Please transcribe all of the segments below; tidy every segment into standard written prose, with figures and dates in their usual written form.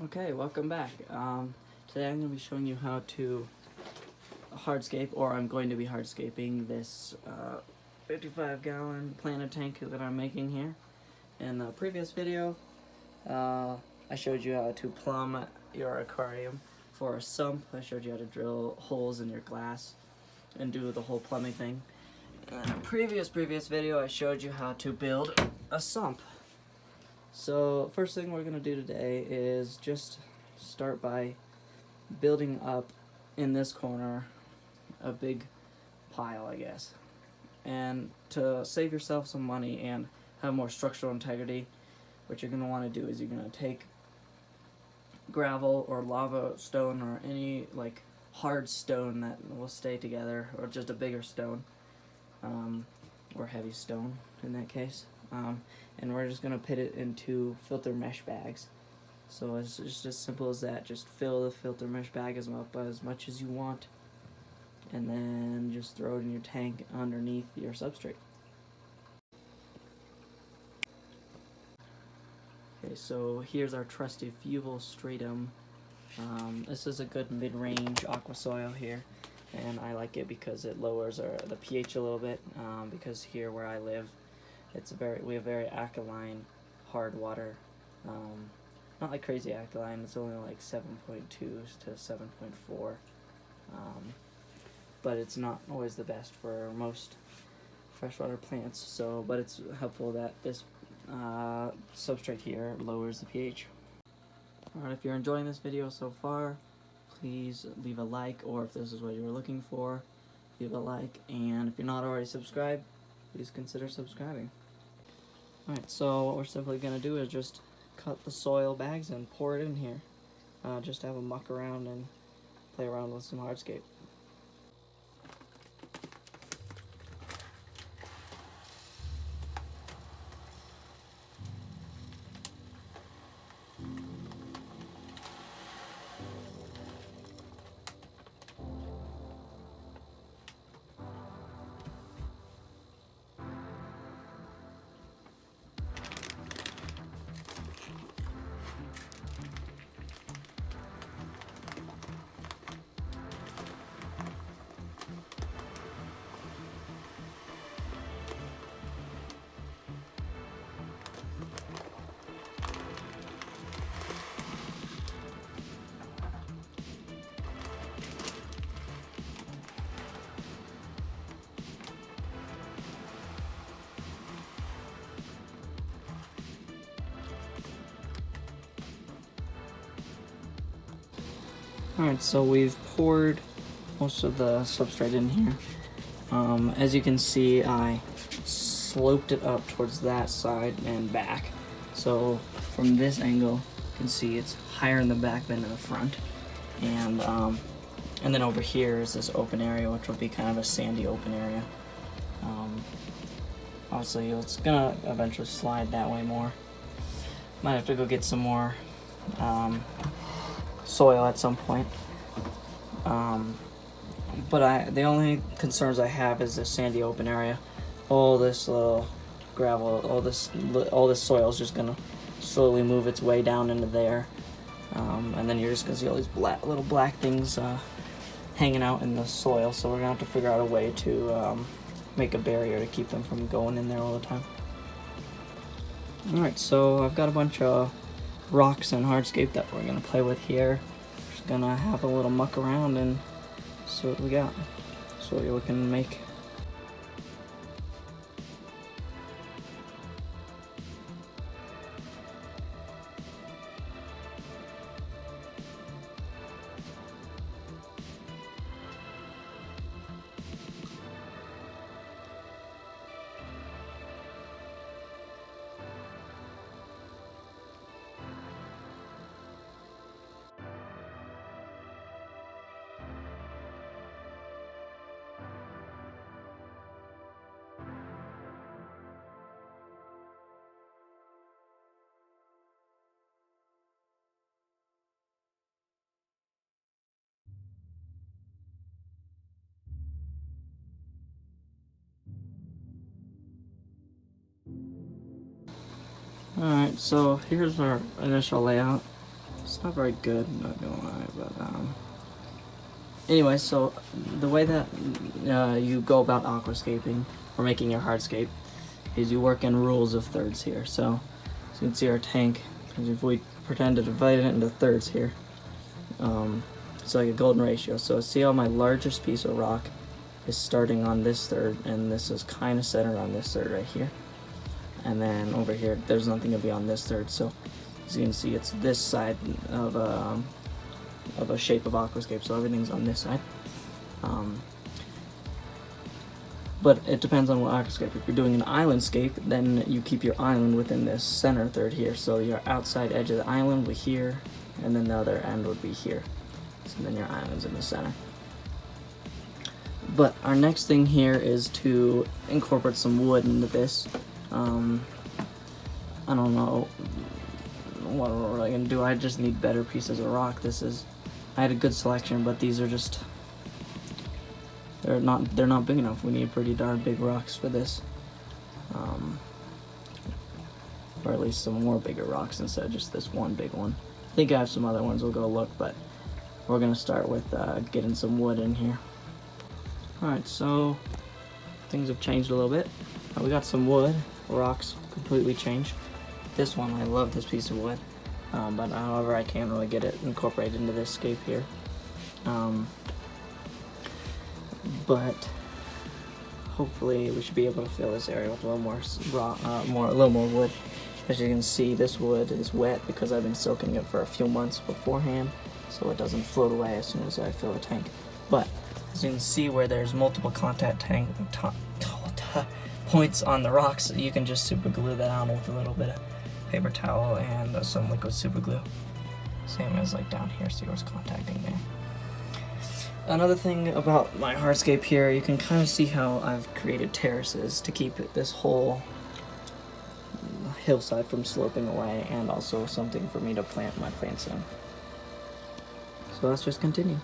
Okay, welcome back. Today I'm going to be showing you how to hardscape, or I'm going to be hardscaping this 55-gallon planted tank that I'm making here. In the previous video, I showed you how to plumb your aquarium for a sump. I showed you how to drill holes in your glass and do the whole plumbing thing. In a previous video, I showed you how to build a sump. So first thing we're going to do today is just start by building up in this corner a big pile, I guess. And to save yourself some money and have more structural integrity, what you're going to want to do is you're going to take gravel or lava stone or any like hard stone that will stay together, or just a bigger stone, or heavy stone in that case. And we're just going to put it into filter mesh bags. So it's just as simple as that. Just fill the filter mesh bag as much as you want, and then just throw it in your tank underneath your substrate. Okay, so here's our trusty Fuval stratum. This is a good mid-range aqua soil here, and I like it because it lowers the pH a little bit, because here where I live, we have very alkaline hard water. Not like crazy alkaline, it's only like 7.2 to 7.4, but it's not always the best for most freshwater plants. So, but it's helpful that this substrate here lowers the pH. Alright, if you're enjoying this video so far, please leave a like, or if this is what you were looking for, leave a like, and if you're not already subscribed, please consider subscribing. Alright, so what we're simply going to do is just cut the soil bags and pour it in here. Just have a muck around and play around with some hardscape. Alright, so we've poured most of the substrate in here. As you can see, I sloped it up towards that side and back. So from this angle, you can see it's higher in the back than in the front. And then over here is this open area, which will be kind of a sandy open area. Obviously, it's gonna eventually slide that way more. Might have to go get some more soil at some point. But the only concerns I have is this sandy open area. All this little gravel, all this soil is just gonna slowly move its way down into there, and then you're just gonna see all these little black things hanging out in the soil. So we're gonna have to figure out a way to make a barrier to keep them from going in there all the time. Alright, so I've got a bunch of rocks and hardscape that we're gonna play with here. Just gonna have a little muck around and see what we got, see what we can make. Alright, so here's our initial layout. It's not very good, not gonna lie, but anyway, so the way that you go about aquascaping or making your hardscape is you work in rules of thirds here. So you can see our tank, if we pretend to divide it into thirds here, it's like a golden ratio. So see how my largest piece of rock is starting on this third, and this is kind of centered on this third right here. And then over here, there's nothing to be on this third. So as you can see, it's this side of a shape of aquascape. So everything's on this side. But it depends on what aquascape. If you're doing an islandscape, then you keep your island within this center third here. So your outside edge of the island would be here, and then the other end would be here. So then your island's in the center. But our next thing here is to incorporate some wood into this. I don't know what we're really gonna do. I just need better pieces of rock. I had a good selection, but these are just, they're not big enough. We need pretty darn big rocks for this. Or at least some more bigger rocks instead of just this one big one. I think I have some other ones we'll go look, but we're gonna start with getting some wood in here. Alright, so things have changed a little bit. We got some wood, rocks completely changed. This one, I love this piece of wood, but however I can't really get it incorporated into this scape here. But hopefully we should be able to fill this area with a little more wood. As you can see, this wood is wet because I've been soaking it for a few months beforehand, so it doesn't float away as soon as I fill the tank. But as you can see, where there's multiple contact points on the rocks, you can just super glue that on with a little bit of paper towel and some liquid super glue. Same as like down here, see where it's contacting there. Another thing about my hardscape here, you can kind of see how I've created terraces to keep this whole hillside from sloping away, and also something for me to plant my plants in. So let's just continue.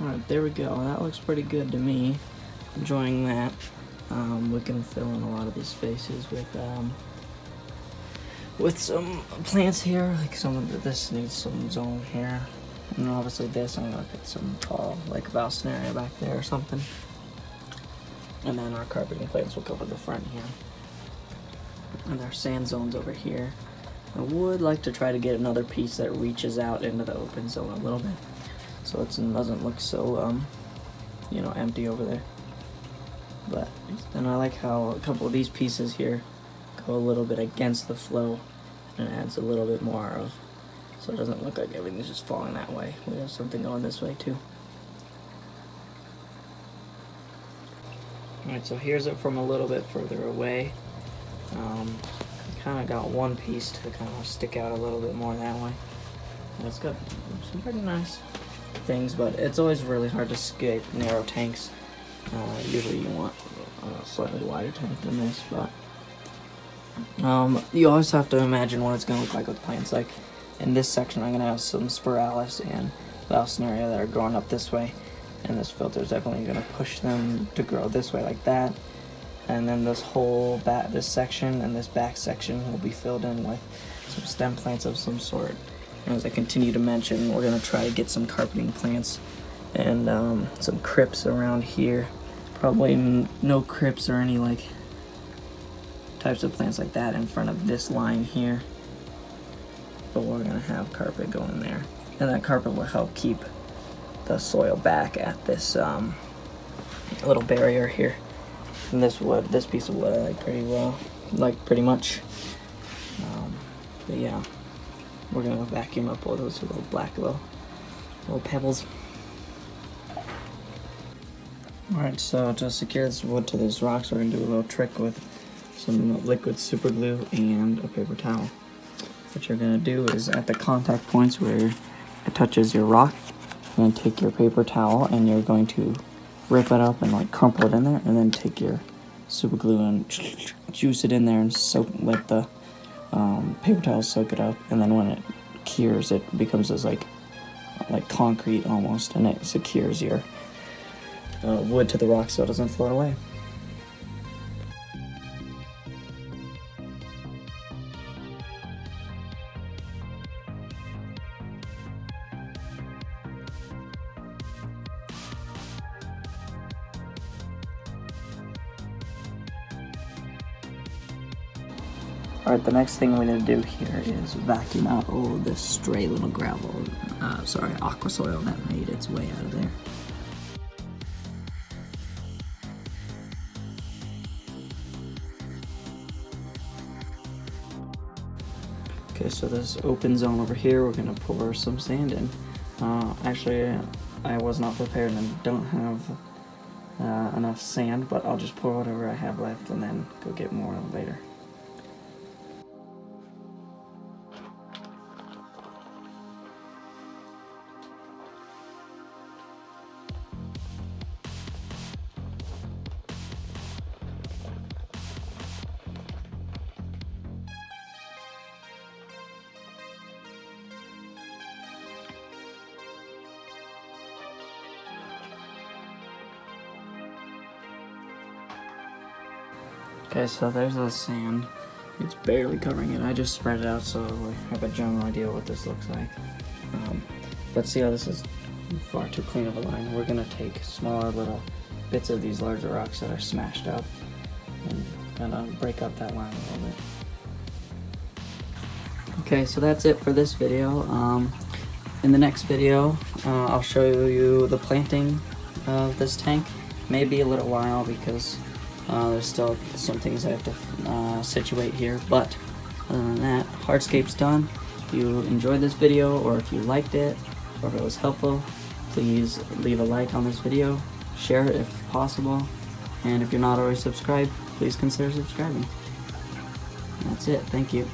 Alright, there we go. That looks pretty good to me. Enjoying that. We can fill in a lot of these spaces with some plants here. Like this needs some zone here. And obviously this, I'm gonna put some tall, like Valsnaria back there or something. And then our carpeting plants will cover the front here. And our sand zones over here. I would like to try to get another piece that reaches out into the open zone a little bit, so it doesn't look so, empty over there. But then I like how a couple of these pieces here go a little bit against the flow, and it adds a little bit more of, so it doesn't look like everything's just falling that way. We have something going this way too. Alright, so here's it from a little bit further away. Kind of got one piece to kind of stick out a little bit more that way. And it's got some pretty nice things, but it's always really hard to scape narrow tanks. Usually you want a slightly wider tank than this, but you always have to imagine what it's going to look like with plants. Like in this section, I'm going to have some spiralis and Valsnaria that are growing up this way, and this filter is definitely going to push them to grow this way like that. And then this whole this section and this back section will be filled in with some stem plants of some sort. And as I continue to mention, we're going to try to get some carpeting plants and some crypts around here. Probably no crypts or any like types of plants like that in front of this line here. But we're going to have carpet going there. And that carpet will help keep the soil back at this little barrier here. And this piece of wood I like pretty well, pretty much. But yeah, we're gonna vacuum up all those little black little pebbles. Alright, so to secure this wood to these rocks, we're gonna do a little trick with some liquid super glue and a paper towel. What you're gonna do is at the contact points where it touches your rock, you're going to take your paper towel and you're going to rip it up and like crumple it in there, and then take your super glue and juice it in there and soak, let the paper towel soak it up, and then when it cures, it becomes this like concrete almost, and it secures your wood to the rock so it doesn't float away. Alright, the next thing we need to do here is vacuum out all of this stray little gravel, aqua soil that made its way out of there. Okay, so this open zone over here, we're going to pour some sand in. Actually, I was not prepared and don't have enough sand, but I'll just pour whatever I have left and then go get more later. Okay, so there's the sand. It's barely covering it. I just spread it out so we have a general idea what this looks like. But see how this is far too clean of a line. We're gonna take smaller little bits of these larger rocks that are smashed up and gonna break up that line a little bit. Okay, so that's it for this video. In the next video, I'll show you the planting of this tank. Maybe a little while because there's still some things I have to situate here, but other than that, Hardscape's done. If you enjoyed this video, or if you liked it, or if it was helpful, please leave a like on this video, share it if possible, and if you're not already subscribed, please consider subscribing. That's it. Thank you.